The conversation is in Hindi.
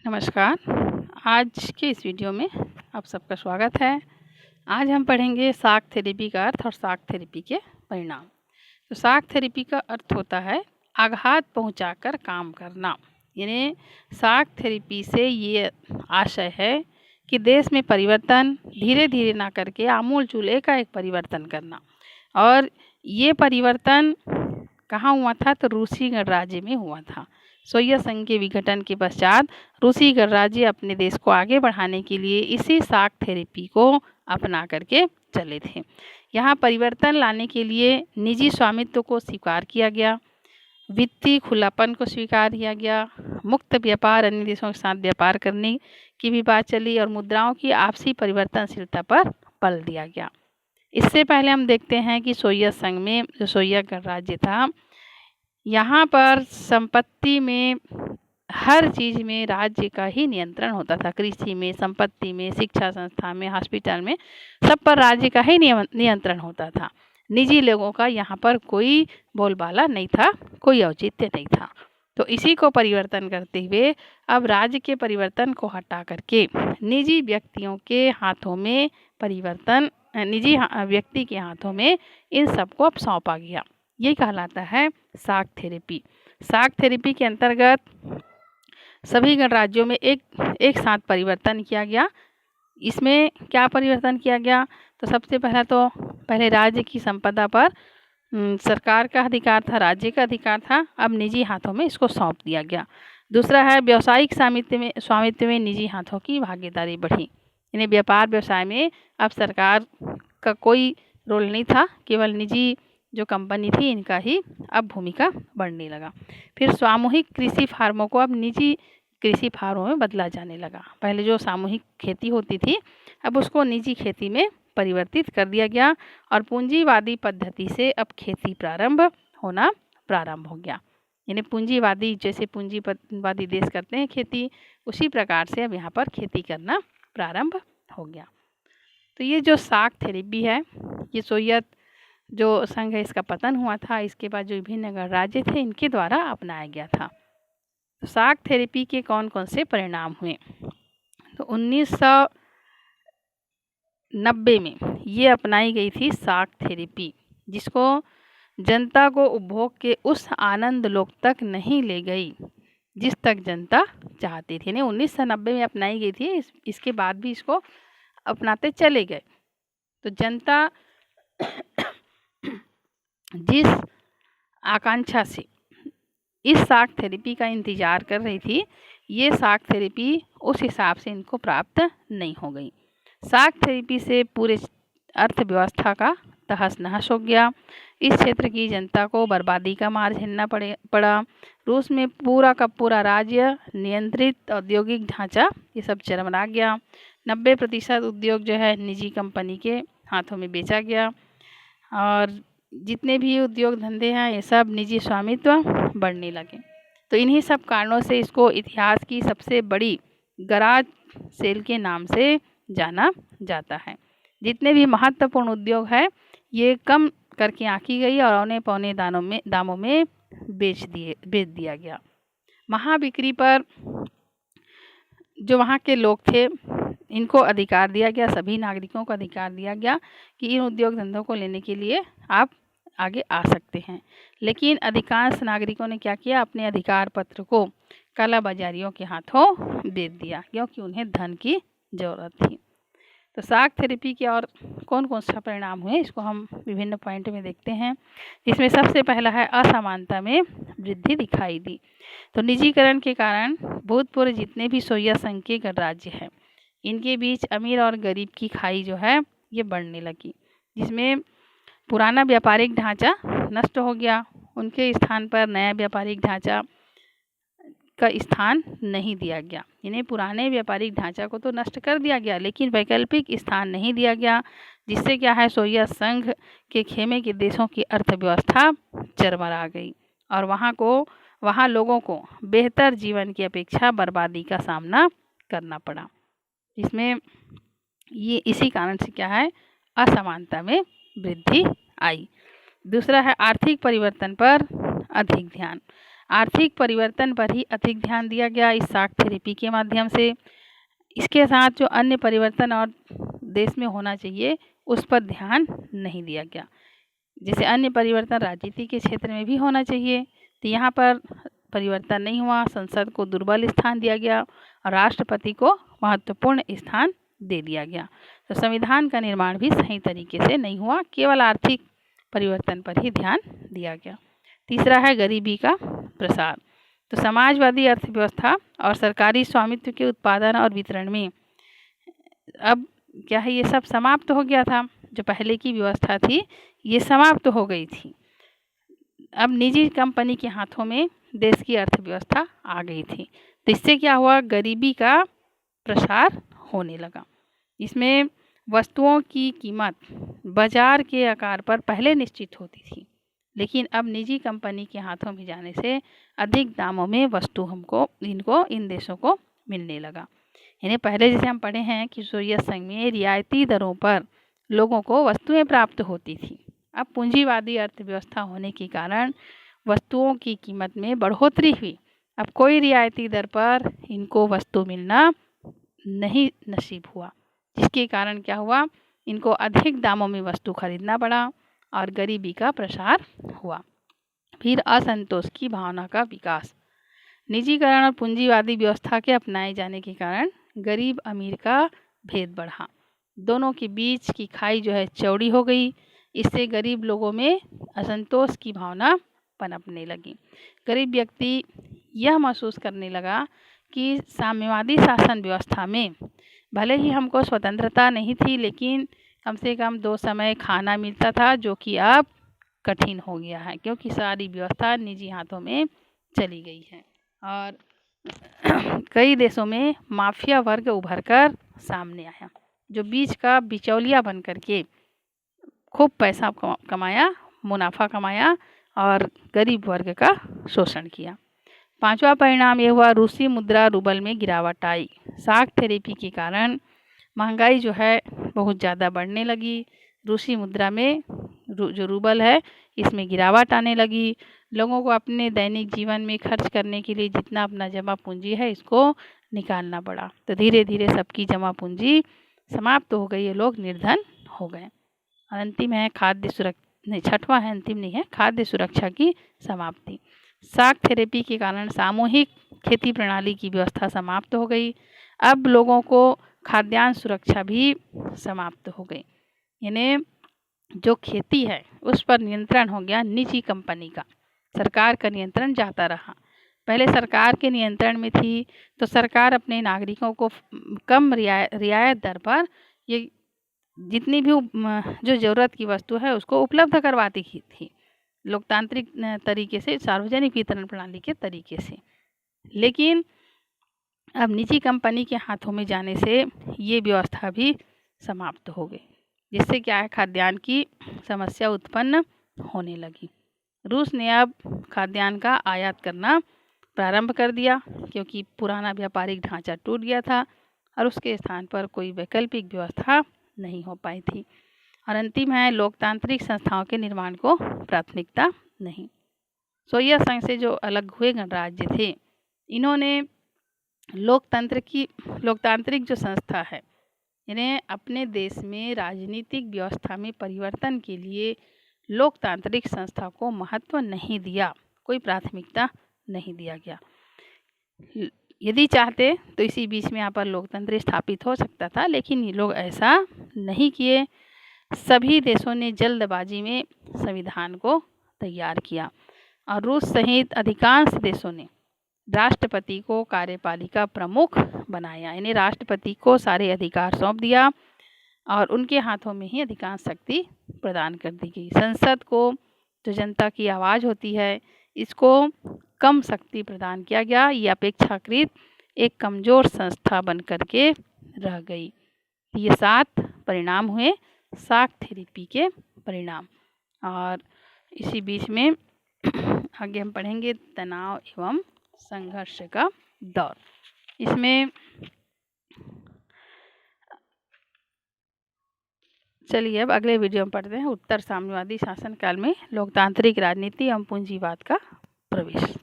नमस्कार। आज के इस वीडियो में आप सबका स्वागत है। आज हम पढ़ेंगे शाक थेरेपी का अर्थ और शाक थेरेपी के परिणाम। तो शाक थेरेपी का अर्थ होता है आघात पहुंचाकर काम करना। यानी शाक थेरेपी से ये आशय है कि देश में परिवर्तन धीरे धीरे ना करके आमूल चूल एकाएक परिवर्तन करना। और ये परिवर्तन कहाँ हुआ था? तो रूसी गणराज्य में हुआ था। सोवियत संघ के विघटन के पश्चात रूसी गणराज्य अपने देश को आगे बढ़ाने के लिए इसी शाक थेरेपी को अपना करके चले थे। यहाँ परिवर्तन लाने के लिए निजी स्वामित्व को स्वीकार किया गया, वित्तीय खुलापन को स्वीकार किया गया, मुक्त व्यापार, अन्य देशों के साथ व्यापार करने की भी बात चली और मुद्राओं की आपसी परिवर्तनशीलता पर बल दिया गया। इससे पहले हम देखते हैं कि सोवियत संघ में जो सोवियत गणराज्य था, यहाँ पर संपत्ति में हर चीज़ में राज्य का ही नियंत्रण होता था। कृषि में, संपत्ति में, शिक्षा संस्था में, हॉस्पिटल में, सब पर राज्य का ही नियंत्रण होता था। निजी लोगों का यहाँ पर कोई बोलबाला नहीं था, कोई औचित्य नहीं था। तो इसी को परिवर्तन करते हुए अब राज्य के परिवर्तन को हटा करके निजी व्यक्तियों के हाथों में परिवर्तन, निजी व्यक्ति के हाथों में इन सबको अब सौंपा गया। ये कहलाता है शाक थेरेपी। शाक थेरेपी के अंतर्गत सभी गणराज्यों में एक साथ परिवर्तन किया गया। इसमें क्या परिवर्तन किया गया? तो सबसे पहले राज्य की संपदा पर सरकार का अधिकार था, राज्य का अधिकार था। अब निजी हाथों में इसको सौंप दिया गया। दूसरा है व्यावसायिक स्वामित्व में निजी हाथों की भागीदारी बढ़ी। यानी व्यापार व्यवसाय में अब सरकार का कोई रोल नहीं था, केवल निजी जो कंपनी थी इनका ही अब भूमिका बढ़ने लगा। फिर सामूहिक कृषि फार्मों को अब निजी कृषि फार्मों में बदला जाने लगा। पहले जो सामूहिक खेती होती थी अब उसको निजी खेती में परिवर्तित कर दिया गया और पूंजीवादी पद्धति से अब खेती होना प्रारंभ हो गया। यानी पूंजीवादी, जैसे पूंजीवादी देश करते हैं खेती, उसी प्रकार से अब यहाँ पर खेती करना प्रारंभ हो गया। तो ये जो शाक थेरेपी है, ये सोवियत जो संघ है इसका पतन हुआ था, इसके बाद जो विभिन्न गणराज्य थे इनके द्वारा अपनाया गया था। तो शाक थेरेपी के कौन कौन से परिणाम हुए? तो 1990 में ये अपनाई गई थी शाक थेरेपी, जिसको जनता को उपभोग के उस आनंद लोक तक नहीं ले गई जिस तक जनता चाहती थी। 1990 में अपनाई गई थी, इसके बाद भी इसको अपनाते चले गए। तो जनता जिस आकांक्षा से इस शाक थेरेपी का इंतज़ार कर रही थी, ये शाक थेरेपी उस हिसाब से इनको प्राप्त नहीं हो गई। शाक थेरेपी से पूरे अर्थव्यवस्था का तहस नहस हो गया। इस क्षेत्र की जनता को बर्बादी का मार झेलना पड़ा। रूस में पूरा का पूरा राज्य नियंत्रित औद्योगिक ढांचा ये सब चरमरा गया। 90% उद्योग जो है निजी कंपनी के हाथों में बेचा गया और जितने भी उद्योग धंधे हैं ये सब निजी स्वामित्व बढ़ने लगे। तो इन्हीं सब कारणों से इसको इतिहास की सबसे बड़ी गराज सेल के नाम से जाना जाता है। जितने भी महत्वपूर्ण उद्योग है ये कम करके आंकी गई और औने पौने दामों में बेच दिया गया। महाबिक्री पर जो वहाँ के लोग थे इनको अधिकार दिया गया, सभी नागरिकों को अधिकार दिया गया कि इन उद्योग धंधों को लेने के लिए आप आगे आ सकते हैं। लेकिन अधिकांश नागरिकों ने क्या किया? अपने अधिकार पत्र को काला बाजारियों के हाथों बेच दिया, क्योंकि उन्हें धन की ज़रूरत थी। तो शाक थेरेपी के और कौन कौन सा परिणाम हुए इसको हम विभिन्न पॉइंट में देखते हैं। इसमें सबसे पहला है असमानता में वृद्धि दिखाई दी। तो निजीकरण के कारण भूतपूर्व जितने भी सोवियत संघ के गणराज्य हैं इनके बीच अमीर और गरीब की खाई जो है ये बढ़ने लगी, जिसमें पुराना व्यापारिक ढांचा नष्ट हो गया। उनके स्थान पर नया व्यापारिक ढांचा का स्थान नहीं दिया गया। इन्हें पुराने व्यापारिक ढांचा को तो नष्ट कर दिया गया लेकिन वैकल्पिक स्थान नहीं दिया गया, जिससे क्या है सोवियत संघ के खेमे के देशों की अर्थव्यवस्था चरमरा गई और वहाँ लोगों को बेहतर जीवन की अपेक्षा बर्बादी का सामना करना पड़ा। इसमें ये इसी कारण से क्या है? असमानता में वृद्धि आई। दूसरा है आर्थिक परिवर्तन पर अधिक ध्यान। आर्थिक परिवर्तन पर ही अधिक ध्यान दिया गया इस साख थेरेपी के माध्यम से। इसके साथ जो अन्य परिवर्तन और देश में होना चाहिए उस पर ध्यान नहीं दिया गया। जैसे अन्य परिवर्तन राजनीति के क्षेत्र में भी होना चाहिए, तो यहाँ पर परिवर्तन नहीं हुआ। संसद को दुर्बल स्थान दिया गया और राष्ट्रपति को महत्वपूर्ण स्थान दे दिया गया। तो संविधान का निर्माण भी सही तरीके से नहीं हुआ, केवल आर्थिक परिवर्तन पर ही ध्यान दिया गया। तीसरा है गरीबी का प्रसार। तो समाजवादी अर्थव्यवस्था और सरकारी स्वामित्व के उत्पादन और वितरण में अब क्या है, ये सब समाप्त हो गया था। जो पहले की व्यवस्था थी ये समाप्त हो गई थी। अब निजी कंपनी के हाथों में देश की अर्थव्यवस्था आ गई थी। तो इससे क्या हुआ, गरीबी का प्रसार होने लगा। इसमें वस्तुओं की कीमत बाजार के आकार पर पहले निश्चित होती थी, लेकिन अब निजी कंपनी के हाथों में जाने से अधिक दामों में वस्तु इन देशों को मिलने लगा। यानी पहले जैसे हम पढ़े हैं कि सोवियत संघ में रियायती दरों पर लोगों को वस्तुएं प्राप्त होती थी। अब पूंजीवादी अर्थव्यवस्था होने के कारण वस्तुओं की कीमत में बढ़ोतरी हुई। अब कोई रियायती दर पर इनको वस्तु मिलना नहीं नसीब हुआ, जिसके कारण क्या हुआ, इनको अधिक दामों में वस्तु खरीदना पड़ा और गरीबी का प्रसार हुआ। फिर असंतोष की भावना का विकास। निजीकरण और पूंजीवादी व्यवस्था के अपनाए जाने के कारण गरीब अमीर का भेद बढ़ा। दोनों के बीच की खाई जो है चौड़ी हो गई। इससे गरीब लोगों में असंतोष की भावना पनपने लगी। गरीब व्यक्ति यह महसूस करने लगा कि साम्यवादी शासन व्यवस्था में भले ही हमको स्वतंत्रता नहीं थी, लेकिन कम से कम 2 समय खाना मिलता था, जो कि अब कठिन हो गया है क्योंकि सारी व्यवस्था निजी हाथों में चली गई है। और कई देशों में माफिया वर्ग उभर कर सामने आया, जो बीच का बिचौलिया बन करके खूब पैसा कमाया, मुनाफा कमाया और गरीब वर्ग का शोषण किया। 5वां परिणाम ये हुआ, रूसी मुद्रा रूबल में गिरावट आई। साख थेरेपी के कारण महंगाई जो है बहुत ज़्यादा बढ़ने लगी। रूसी मुद्रा में जो रूबल है इसमें गिरावट आने लगी। लोगों को अपने दैनिक जीवन में खर्च करने के लिए जितना अपना जमा पूंजी है इसको निकालना पड़ा। तो धीरे धीरे सबकी जमा पूंजी समाप्त हो गई, ये लोग निर्धन हो गए। और अंतिम है खाद्य सुरक्षा, नहीं 6वां है, अंतिम नहीं है, खाद्य सुरक्षा की समाप्ति। साख थेरेपी के कारण सामूहिक खेती प्रणाली की व्यवस्था समाप्त हो गई। अब लोगों को खाद्यान्न सुरक्षा भी समाप्त हो गई। यानी जो खेती है उस पर नियंत्रण हो गया निजी कंपनी का, सरकार का नियंत्रण जाता रहा। पहले सरकार के नियंत्रण में थी तो सरकार अपने नागरिकों को कम रियायत दर पर ये जितनी भी जो ज़रूरत की वस्तु है उसको उपलब्ध करवाती थी, लोकतांत्रिक तरीके से, सार्वजनिक वितरण प्रणाली के तरीके से। लेकिन अब निजी कंपनी के हाथों में जाने से ये व्यवस्था भी समाप्त हो गई, जिससे क्या है, खाद्यान्न की समस्या उत्पन्न होने लगी। रूस ने अब खाद्यान्न का आयात करना प्रारंभ कर दिया क्योंकि पुराना व्यापारिक ढांचा टूट गया था और उसके स्थान पर कोई वैकल्पिक व्यवस्था नहीं हो पाई थी। और अंतिम है, लोकतांत्रिक संस्थाओं के निर्माण को प्राथमिकता नहीं। सोवियत संघ से जो अलग हुए गणराज्य थे, इन्होंने लोकतांत्रिक जो संस्था है, इन्हें अपने देश में राजनीतिक व्यवस्था में परिवर्तन के लिए लोकतांत्रिक संस्था को महत्व नहीं दिया, कोई प्राथमिकता नहीं दिया गया। यदि चाहते तो इसी बीच में यहाँ पर लोकतंत्र स्थापित हो सकता था, लेकिन ये लोग ऐसा नहीं किए। सभी देशों ने जल्दबाजी में संविधान को तैयार किया और रूस सहित अधिकांश देशों ने राष्ट्रपति को कार्यपालिका प्रमुख बनाया, यानी राष्ट्रपति को सारे अधिकार सौंप दिया और उनके हाथों में ही अधिकांश शक्ति प्रदान कर दी गई। संसद को, जो जनता की आवाज़ होती है, इसको कम शक्ति प्रदान किया गया। ये अपेक्षाकृत एक कमज़ोर संस्था बन करके रह गई। ये 7 परिणाम हुए साख थेरेपी के परिणाम। और इसी बीच में आगे हम पढ़ेंगे तनाव एवं संघर्ष का दौर। इसमें चलिए अब अगले वीडियो में पढ़ते हैं उत्तर साम्यवादी शासनकाल में लोकतांत्रिक राजनीति एवं पूंजीवाद का प्रवेश।